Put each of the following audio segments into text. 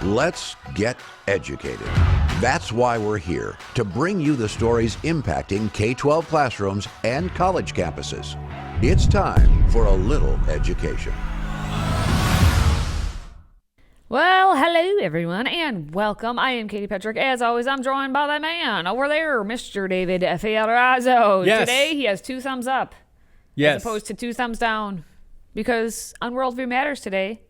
Let's get educated. That's why we're here, to bring you the stories impacting K-12 classrooms and college campuses. It's time for a little education. Well, hello everyone, and welcome. I am Katie Petrick. As always, I'm joined by that man over there, Mr. David Fiorazo. Yes. Today, he has 2 thumbs up, Yes. as opposed to 2 thumbs down, because on Worldview Matters today,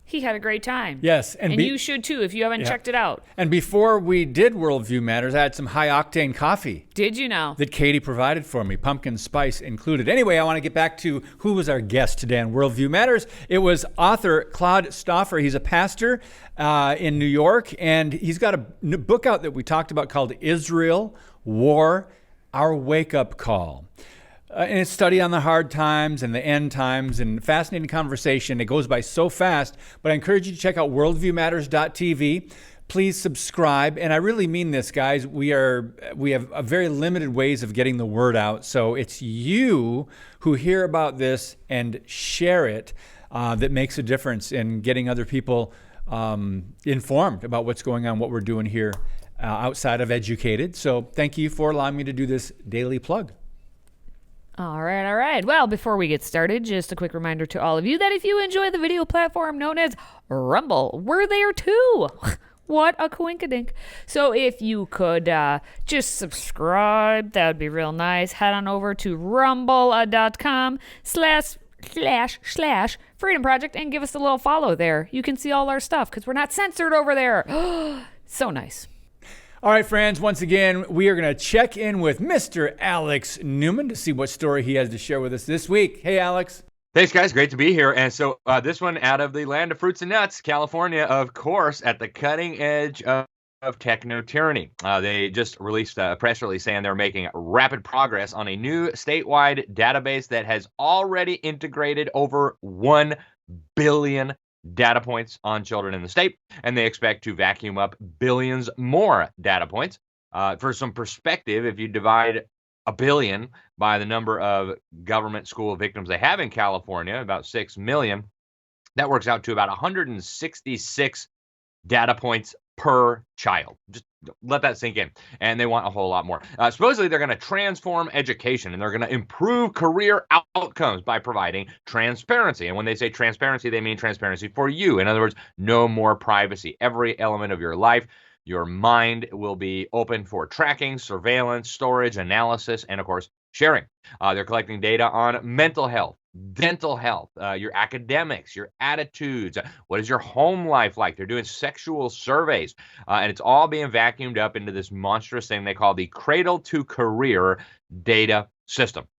he had a great time. Yes. And you should too, if you haven't checked it out. And before we did Worldview Matters, I had some high-octane coffee. Did you know? That Katie provided for me, pumpkin spice included. Anyway, I want to get back to who was our guest today on Worldview Matters. It was author Claude Stauffer. He's a pastor in New York, and he's got a book out that we talked about called Israel, War, Our Wake-Up Call. And it's study on the hard times and the end times, and fascinating conversation. It goes by so fast, but I encourage you to check out worldviewmatters.tv. Please subscribe, and I really mean this, guys. We have a very limited ways of getting the word out, so it's you who hear about this and share it that makes a difference in getting other people informed about what's going on, what we're doing here outside of Educated. So thank you for allowing me to do this daily plug. All right. Well, before we get started, just a quick reminder to all of you that if you enjoy the video platform known as Rumble, we're there too. What a coinkadink. So if you could just subscribe, that would be real nice. Head on over to rumble.com//FreedomProject and give us a little follow there. You can see all our stuff because we're not censored over there. So nice. All right, friends, once again, we are going to check in with Mr. Alex Newman to see what story he has to share with us this week. Hey, Alex. Thanks, guys. Great to be here. And so this one out of the land of fruits and nuts, California, of course, at the cutting edge of techno-tyranny. They just released a press release saying they're making rapid progress on a new statewide database that has already integrated over 1 billion data points on children in the state, and they expect to vacuum up billions more data points. For some perspective, if you divide 1 billion by the number of government school victims they have in California, about 6 million, that works out to about 166 data points per child. Just let that sink in. And they want a whole lot more. Supposedly, they're going to transform education, and they're going to improve career outcomes by providing transparency. And when they say transparency, they mean transparency for you. In other words, no more privacy. Every element of your life, your mind will be open for tracking, surveillance, storage, analysis, and, of course, sharing. They're collecting data on mental health, dental health, your academics, your attitudes. What is your home life like? They're doing sexual surveys, and it's all being vacuumed up into this monstrous thing they call the Cradle-to-Career Data System.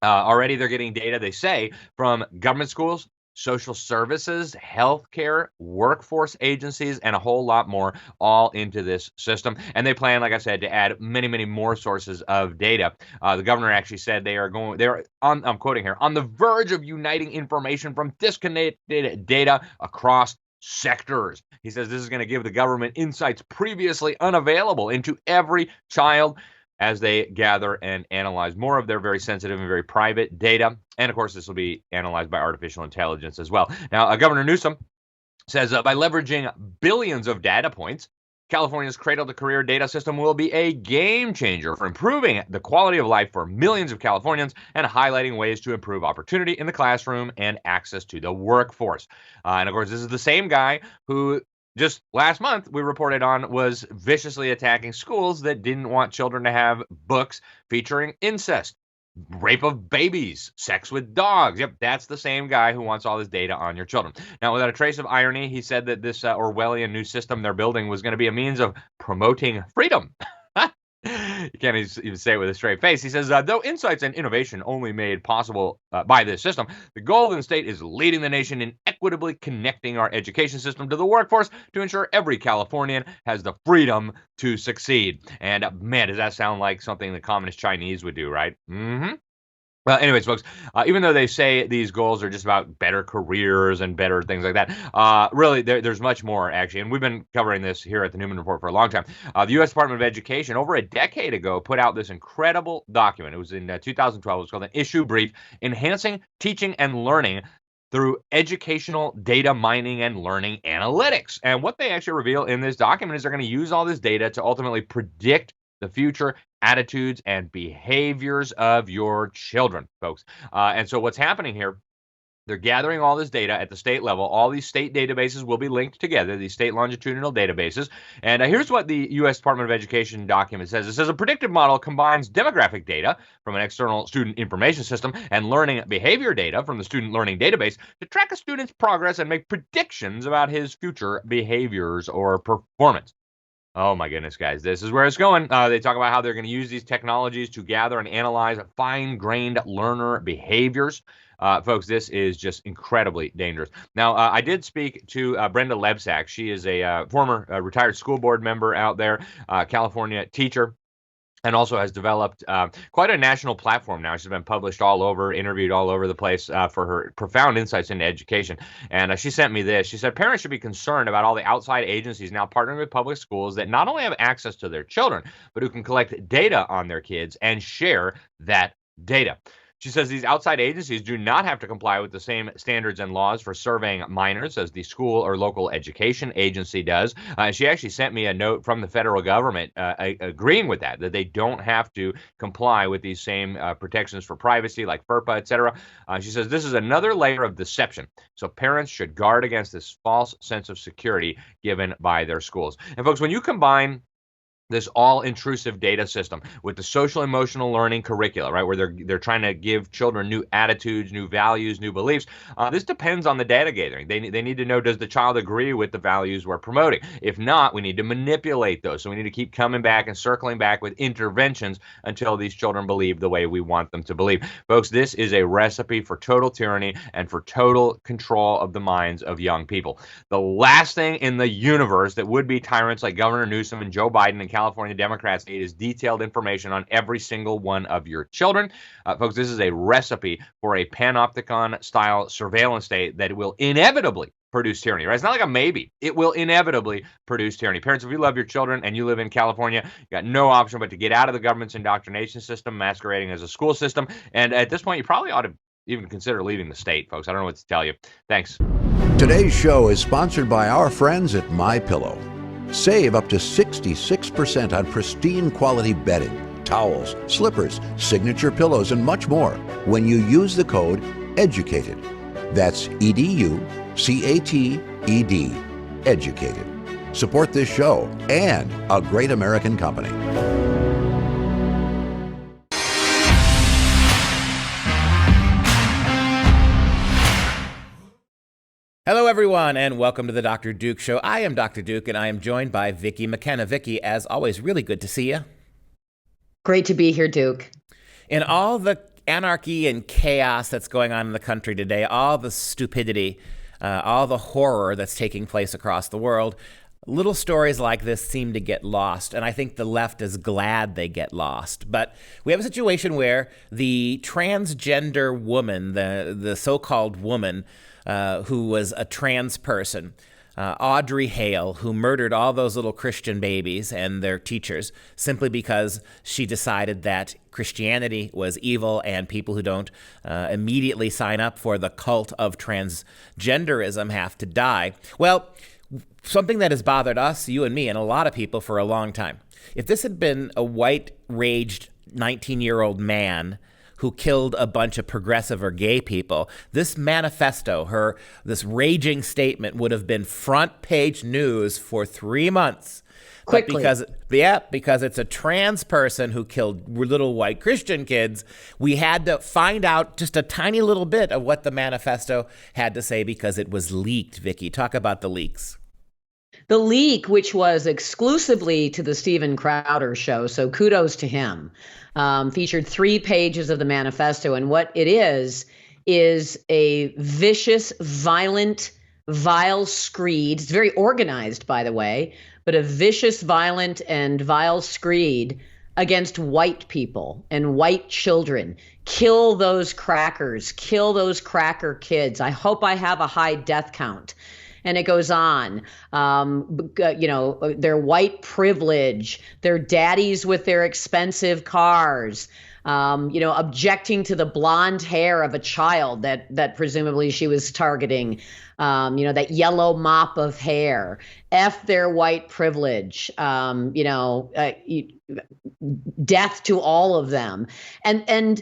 Already they're getting data, they say, from government schools, social services, healthcare, workforce agencies, and a whole lot more all into this system. And they plan, like I said, to add many, many more sources of data. The governor actually said I'm quoting here, on the verge of uniting information from disconnected data across sectors. He says this is going to give the government insights previously unavailable into every child as they gather and analyze more of their very sensitive and very private data. And of course, this will be analyzed by artificial intelligence as well. Now, Governor Newsom says by leveraging billions of data points, California's Cradle-to-Career Data System will be a game changer for improving the quality of life for millions of Californians and highlighting ways to improve opportunity in the classroom and access to the workforce. And of course, this is the same guy who just last month we reported on was viciously attacking schools that didn't want children to have books featuring incest, rape of babies, sex with dogs. Yep, that's the same guy who wants all this data on your children. Now, without a trace of irony, he said that this Orwellian new system they're building was going to be a means of promoting freedom. You can't even say it with a straight face. He says, though insights and innovation only made possible by this system, the Golden State is leading the nation in equitably connecting our education system to the workforce to ensure every Californian has the freedom to succeed. And man, does that sound like something the Communist Chinese would do, right? Mm-hmm. Well, anyways, folks, even though they say these goals are just about better careers and better things like that, really, there's much more, actually. And we've been covering this here at the Newman Report for a long time. The U.S. Department of Education, over a decade ago, put out this incredible document. It was in 2012. It was called an issue brief, Enhancing Teaching and Learning through educational data mining and learning analytics. And what they actually reveal in this document is they're going to use all this data to ultimately predict the future attitudes and behaviors of your children, folks. And so what's happening here, they're gathering all this data at the state level. All these state databases will be linked together, these state longitudinal databases. And here's what the U.S. Department of Education document says. It says a predictive model combines demographic data from an external student information system and learning behavior data from the student learning database to track a student's progress and make predictions about his future behaviors or performance. Oh my goodness, guys, this is where it's going. They talk about how they're going to use these technologies to gather and analyze fine-grained learner behaviors. Folks, this is just incredibly dangerous. Now, I did speak to Brenda Lebsack. She is a former retired school board member out there, California teacher, and also has developed quite a national platform now. She's been published all over, interviewed all over the place for her profound insights into education. And she sent me this. She said, parents should be concerned about all the outside agencies now partnering with public schools that not only have access to their children, but who can collect data on their kids and share that data. She says these outside agencies do not have to comply with the same standards and laws for surveying minors as the school or local education agency does. She actually sent me a note from the federal government agreeing with that they don't have to comply with these same protections for privacy like FERPA, et cetera. She says this is another layer of deception. So parents should guard against this false sense of security given by their schools. And folks, when you combine this all-intrusive data system with the social emotional learning curricula, right, where they're trying to give children new attitudes, new values, new beliefs. This depends on the data gathering. They need to know, does the child agree with the values we're promoting? If not, we need to manipulate those. So we need to keep coming back and circling back with interventions until these children believe the way we want them to believe. Folks, this is a recipe for total tyranny and for total control of the minds of young people. The last thing in the universe that would be tyrants like Governor Newsom and Joe Biden and California Democrats need is detailed information on every single one of your children. Folks, this is a recipe for a panopticon-style surveillance state that will inevitably produce tyranny, right? It's not like a maybe. It will inevitably produce tyranny. Parents, if you love your children and you live in California, you got no option but to get out of the government's indoctrination system, masquerading as a school system. And at this point, you probably ought to even consider leaving the state, folks. I don't know what to tell you. Thanks. Today's show is sponsored by our friends at MyPillow. Save up to 66% on pristine quality bedding, towels, slippers, signature pillows, and much more when you use the code EDUCATED. That's EDUCATED. Educated. Support this show and a great American company. Hello, everyone, and welcome to the Dr. Duke Show. I am Dr. Duke, and I am joined by Vicki McKenna. Vicki, as always, really good to see you. Great to be here, Duke. In all the anarchy and chaos that's going on in the country today, all the stupidity, all the horror that's taking place across the world, little stories like this seem to get lost, and I think the left is glad they get lost. But we have a situation where the transgender woman, the so-called woman, who was a trans person, Audrey Hale, who murdered all those little Christian babies and their teachers simply because she decided that Christianity was evil and people who don't immediately sign up for the cult of transgenderism have to die. Well, something that has bothered us, you and me, and a lot of people for a long time. If this had been a white-raged 19-year-old man who killed a bunch of progressive or gay people, this manifesto, this raging statement would have been front page news for 3 months. Quickly. But because it's a trans person who killed little white Christian kids, we had to find out just a tiny little bit of what the manifesto had to say because it was leaked. Vicki, talk about the leaks. The leak, which was exclusively to the Steven Crowder show, so kudos to him, featured 3 pages of the manifesto. And what it is a vicious, violent, vile screed. It's very organized, by the way, but a vicious, violent, and vile screed against white people and white children. Kill those crackers. Kill those cracker kids. I hope I have a high death count. And it goes on, their white privilege, their daddies with their expensive cars, objecting to the blonde hair of a child that presumably she was targeting, that yellow mop of hair, F their white privilege, death to all of them. And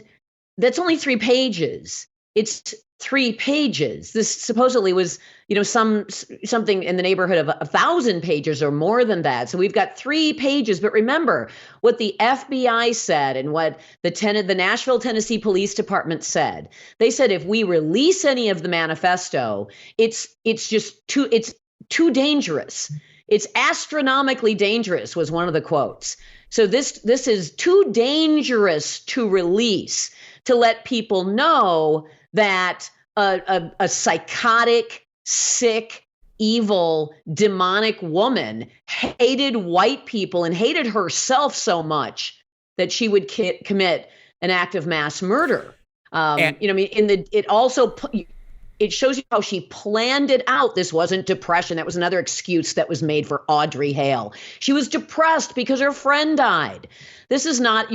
that's only 3 pages. It's 3 pages. This supposedly was, something in the neighborhood of 1,000 pages or more than that. So we've got 3 pages. But remember what the FBI said and what the Nashville, Tennessee Police Department said. They said if we release any of the manifesto, it's too dangerous. It's astronomically dangerous was one of the quotes. So this is too dangerous to release, to let people know that a psychotic, sick, evil, demonic woman hated white people and hated herself so much that she would commit an act of mass murder. It shows you how she planned it out. This wasn't depression. That was another excuse that was made for Audrey Hale. She was depressed because her friend died. This is not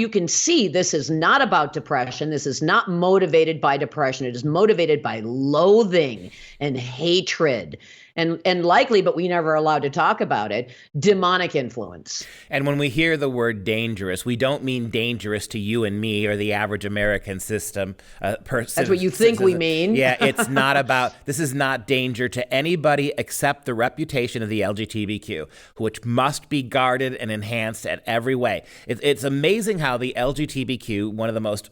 about depression. This is not motivated by depression. It is motivated by loathing and hatred and likely, but we never allowed to talk about it, demonic influence. And when we hear the word dangerous, we don't mean dangerous to you and me or the average American system. That's what you think we mean. Yeah, it's not about, this is not danger to anybody except the reputation of the LGBTQ, which must be guarded and enhanced at every way. It's amazing how the LGBTQ, one of the most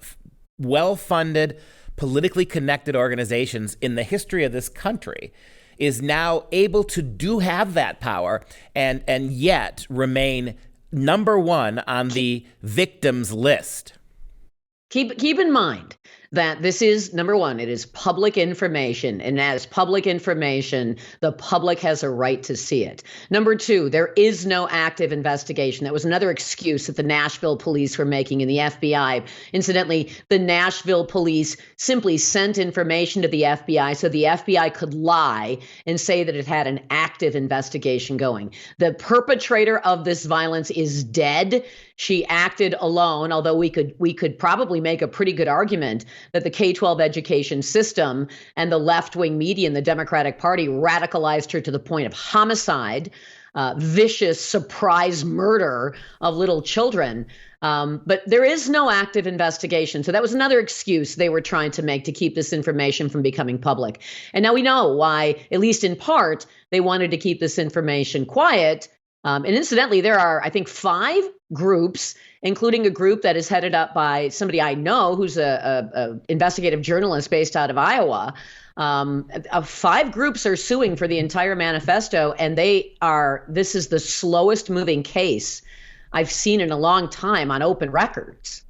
well-funded, politically connected organizations in the history of this country, is now able to have that power and yet remain number one on the victims list. Keep in mind that this is, number one, it is public information. And as public information, the public has a right to see it. Number two, there is no active investigation. That was another excuse that the Nashville police were making in the FBI. Incidentally, the Nashville police simply sent information to the FBI so the FBI could lie and say that it had an active investigation going. The perpetrator of this violence is dead. She acted alone, although we could probably make a pretty good argument that the K-12 education system and the left-wing media and the Democratic Party radicalized her to the point of homicide, vicious surprise murder of little children. But there is no active investigation. So that was another excuse they were trying to make to keep this information from becoming public. And now we know why, at least in part, they wanted to keep this information quiet. And incidentally, there are, I think, 5 groups, including a group that is headed up by somebody I know who's a investigative journalist based out of Iowa. 5 groups are suing for the entire manifesto, and this is the slowest moving case I've seen in a long time on open records.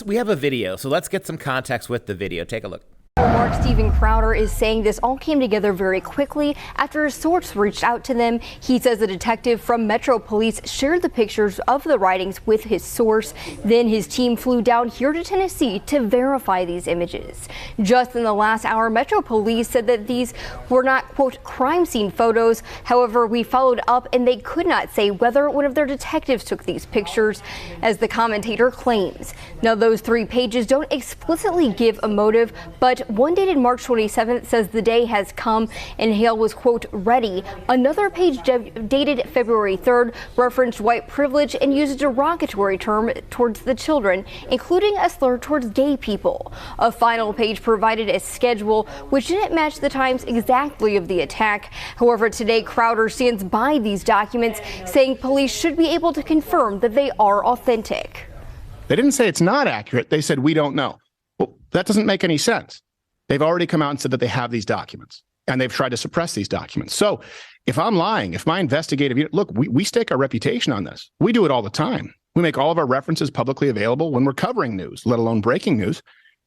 We have a video, so let's get some context with the video. Take a look. Mark Steven Crowder is saying this all came together very quickly after a source reached out to them. He says a detective from Metro Police shared the pictures of the writings with his source. Then his team flew down here to Tennessee to verify these images. Just in the last hour, Metro Police said that these were not, quote, crime scene photos. However, we followed up and they could not say whether one of their detectives took these pictures, as the commentator claims. Now, those 3 pages don't explicitly give a motive, but one dated March 27th says the day has come and Hale was, quote, ready. Another page dated February 3rd referenced white privilege and used a derogatory term towards the children, including a slur towards gay people. A final page provided a schedule which didn't match the times exactly of the attack. However, today Crowder stands by these documents, saying police should be able to confirm that they are authentic. They didn't say it's not accurate. They said, we don't know. Well, that doesn't make any sense. They've already come out and said that they have these documents, and they've tried to suppress these documents. So if I'm lying, if my investigative unit, look, we stake our reputation on this. We do it all the time. We make all of our references publicly available when we're covering news, let alone breaking news.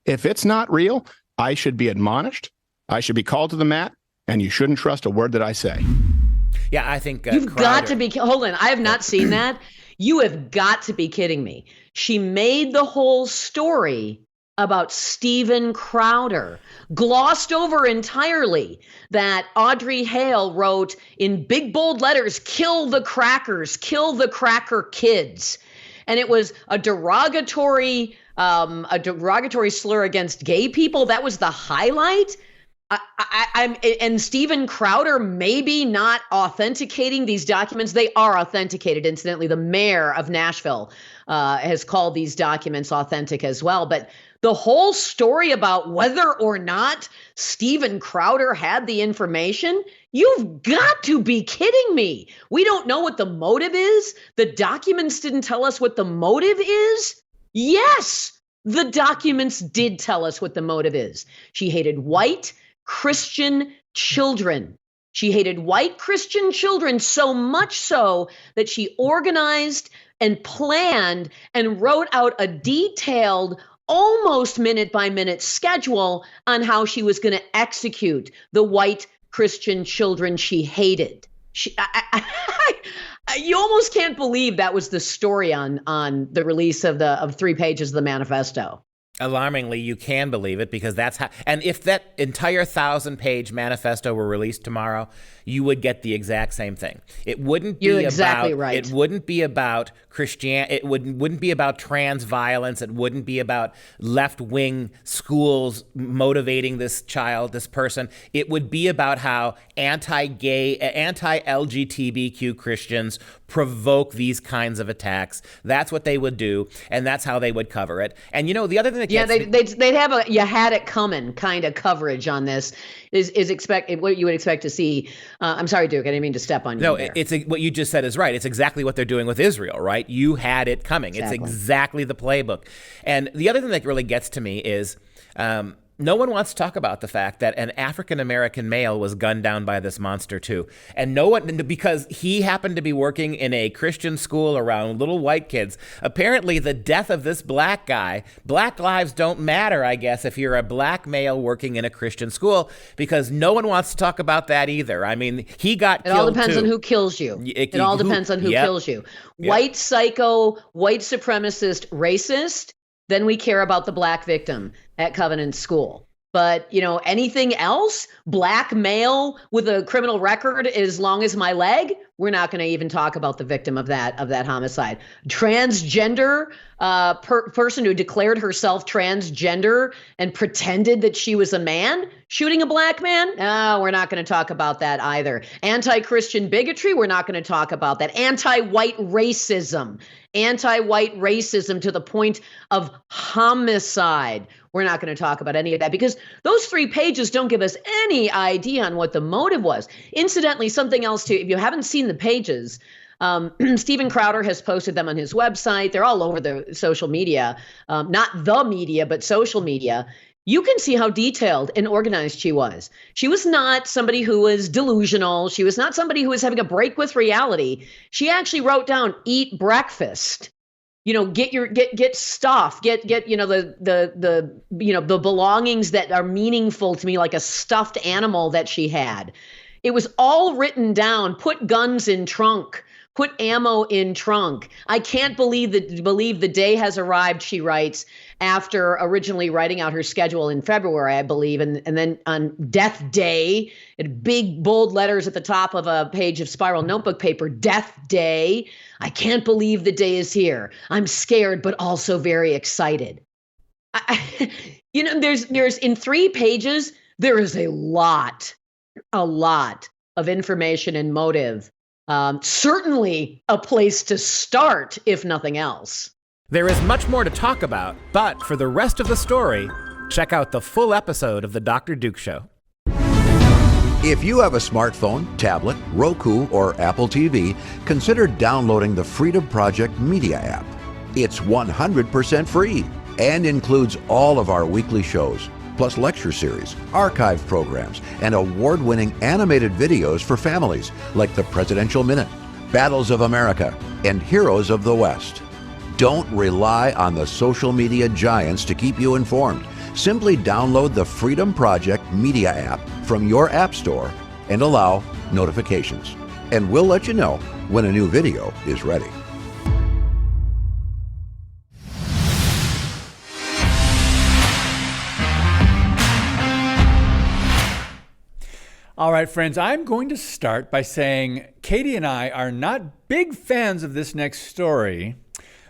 If it's not real, I should be admonished. I should be called to the mat, and you shouldn't trust a word that I say. Yeah, I think you've got to be. Hold on, I have not seen that. You have got to be kidding me. She made the whole story about Steven Crowder, glossed over entirely that Audrey Hale wrote in big bold letters, kill the crackers, kill the cracker kids. And it was a derogatory a derogatory slur against gay people. That was the highlight. And Steven Crowder maybe not authenticating these documents. They are authenticated. Incidentally, the mayor of Nashville has called these documents authentic as well. But the whole story about whether or not Steven Crowder had the information, you've got to be kidding me. We don't know what the motive is. The documents didn't tell us what the motive is. Yes, the documents did tell us what the motive is. She hated white Christian children. She hated white Christian children so much so that she organized and planned and wrote out a detailed, almost minute by minute schedule on how she was going to execute the white Christian children she hated. You almost can't believe that was the story on the release of 3 pages of the manifesto. Alarmingly, you can believe it, because that's how. And if that entire 1,000-page manifesto were released tomorrow, you would get the exact same thing. It wouldn't be You're exactly about, right. It wouldn't be about It wouldn't be about trans violence. It wouldn't be about left-wing schools motivating this person. It would be about how anti-gay, anti-LGBTQ Christians provoke these kinds of attacks. That's what they would do, and that's how they would cover it. And the other thing that they'd have a "you had it coming" kind of coverage on this. Is what you would expect to see. I'm sorry, Duke, I didn't mean to step on you. No, there. what you just said is right. It's exactly what they're doing with Israel, right? You had it coming. Exactly. It's exactly the playbook. And the other thing that really gets to me is no one wants to talk about the fact that an African-American male was gunned down by this monster too. And no one, because he happened to be working in a Christian school around little white kids. Apparently the death of this black guy, black lives don't matter, I guess, if you're a black male working in a Christian school, because no one wants to talk about that either. I mean, he got killed too. It all depends on who kills you. It all depends on who kills you. White psycho, white supremacist, racist. Then we care about the black victim at Covenant School. But, anything else, black male with a criminal record as long as my leg, we're not going to even talk about the victim of that homicide. Transgender person who declared herself transgender and pretended that she was a man shooting a black man. No, we're not going to talk about that either. Anti-Christian bigotry, we're not going to talk about that. Anti-white racism to the point of homicide. We're not going to talk about any of that, because those 3 pages don't give us any idea on what the motive was. Incidentally, something else too, if you haven't seen the pages, Steven Crowder has posted them on his website. They're all over the social media, not the media, but social media. You can see how detailed and organized she was. She was not somebody who was delusional. She was not somebody who was having a break with reality. She actually wrote down, eat breakfast. Get stuff, get the belongings that are meaningful to me, like a stuffed animal that she had. It was all written down. Put guns in trunk. Put ammo in trunk. I can't believe the day has arrived, she writes, after originally writing out her schedule in February, I believe. And then on death day, in big bold letters at the top of a page of spiral notebook paper, death day. I can't believe the day is here. I'm scared, but also very excited. There's in 3 pages, there is a lot of information and motive. Certainly a place to start, if nothing else. There is much more to talk about, but for the rest of the story, check out the full episode of The Dr. Duke Show. If you have a smartphone, tablet, Roku, or Apple TV, consider downloading the FreedomProject Media app. It's 100% free and includes all of our weekly shows, plus lecture series, archive programs, and award-winning animated videos for families like the Presidential Minute, Battles of America, and Heroes of the West. Don't rely on the social media giants to keep you informed. Simply download the Freedom Project Media app from your app store and allow notifications. And we'll let you know when a new video is ready. All right, friends, I'm going to start by saying Katie and I are not big fans of this next story,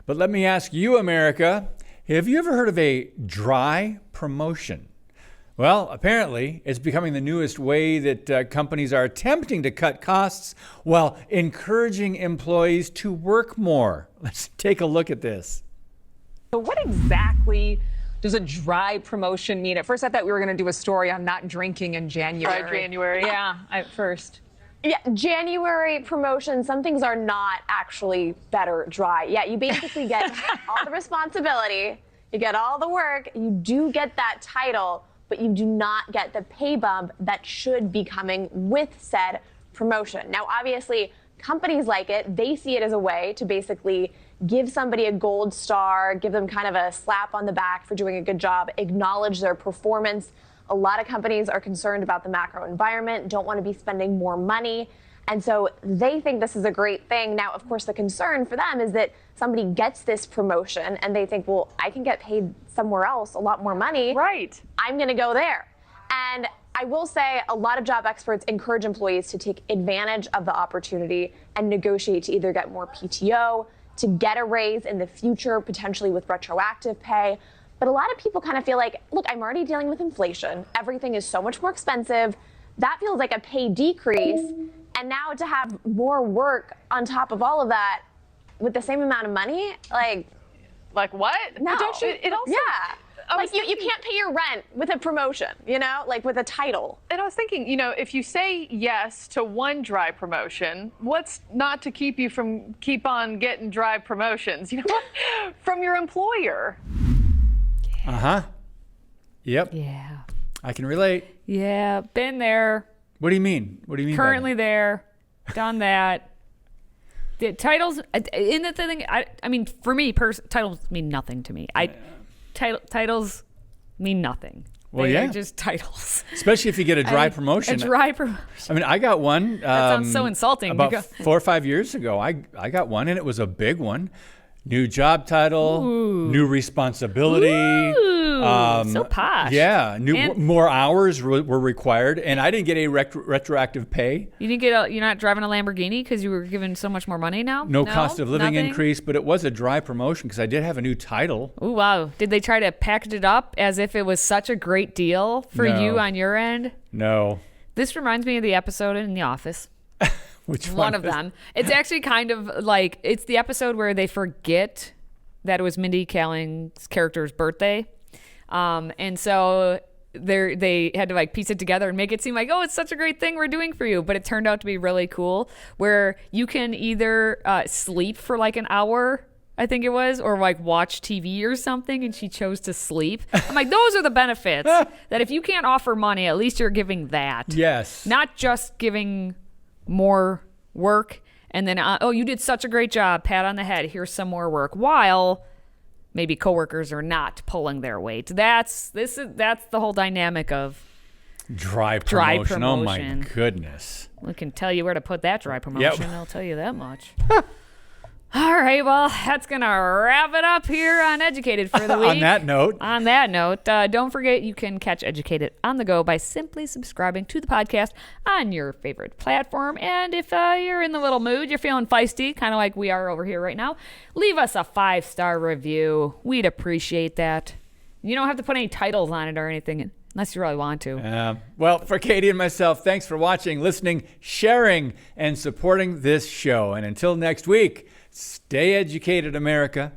but let me ask you, America, Have you ever heard of a dry promotion? Well, apparently, it's becoming the newest way that companies are attempting to cut costs while encouraging employees to work more. Let's take a look at this. So what exactly does a dry promotion mean? At first, I thought we were going to do a story on not drinking in January. Dry January? Yeah, at first. Yeah, January promotion, some things are not actually better dry. Yeah, you basically get all the responsibility, you get all the work, you do get that title, but you do not get the pay bump that should be coming with said promotion. Now, obviously, companies like it. They see it as a way to basically give somebody a gold star, give them kind of a slap on the back for doing a good job, acknowledge their performance. A lot of companies are concerned about the macro environment, don't want to be spending more money. And so they think this is a great thing. Now, of course, the concern for them is that somebody gets this promotion and they think, well, I can get paid somewhere else a lot more money. Right. I'm going to go there. And I will say a lot of job experts encourage employees to take advantage of the opportunity and negotiate to either get more PTO, to get a raise in the future, potentially with retroactive pay. But a lot of people kind of feel like, look, I'm already dealing with inflation. Everything is so much more expensive. That feels like a pay decrease. And now to have more work on top of all of that with the same amount of money, like what? No. But don't you, it also, yeah. Like you can't pay your rent with a promotion, you know, like with a title. And I was thinking, you know, if you say yes to one dry promotion, what's not to keep you from keep on getting dry promotions, you know, from your employer? Uh-huh. Yep. Yeah. I can relate. Yeah, been there. What do you mean? What do you mean? Currently there, done that. The titles, in the thing, I mean, for me, titles mean nothing to me. Titles mean nothing. Well, They're yeah, just titles. Especially if you get a dry promotion. A dry promotion. I mean, I got one. That sounds so insulting. About 4 or 5 years ago, I got one, and it was a big one. New job title, new responsibility. So posh. Yeah, more hours were required, and I didn't get a retroactive pay. You didn't get you're not driving a Lamborghini because you were given so much more money now? No cost of living nothing? increase, but it was a dry promotion because I did have a new title. Oh, wow. Did they try to package it up as if it was such a great deal for you on your end? No. This reminds me of the episode in The Office. Which one of them. It's actually kind of like, it's the episode where they forget that it was Mindy Kaling's character's birthday. And so they had to like piece it together and make it seem like, oh, it's such a great thing we're doing for you. But it turned out to be really cool, where you can either sleep for like an hour, I think it was, or like watch TV or something. And she chose to sleep. I'm like, those are the benefits that if you can't offer money, at least you're giving that. Yes. Not just giving more work and then, oh, you did such a great job, pat on the head, here's some more work, while maybe coworkers are not pulling their weight. That's the whole dynamic of dry promotion. Oh my goodness. We can tell you where to put that dry promotion. Yep. I'll tell you that much. All right, well, that's going to wrap it up here on Educated for the week. On that note, don't forget you can catch Educated on the go by simply subscribing to the podcast on your favorite platform. And if you're in the little mood, you're feeling feisty, kind of like we are over here right now, leave us a 5-star review. We'd appreciate that. You don't have to put any titles on it or anything, unless you really want to. Well, for Katie and myself, thanks for watching, listening, sharing, and supporting this show. And until next week, stay educated, America.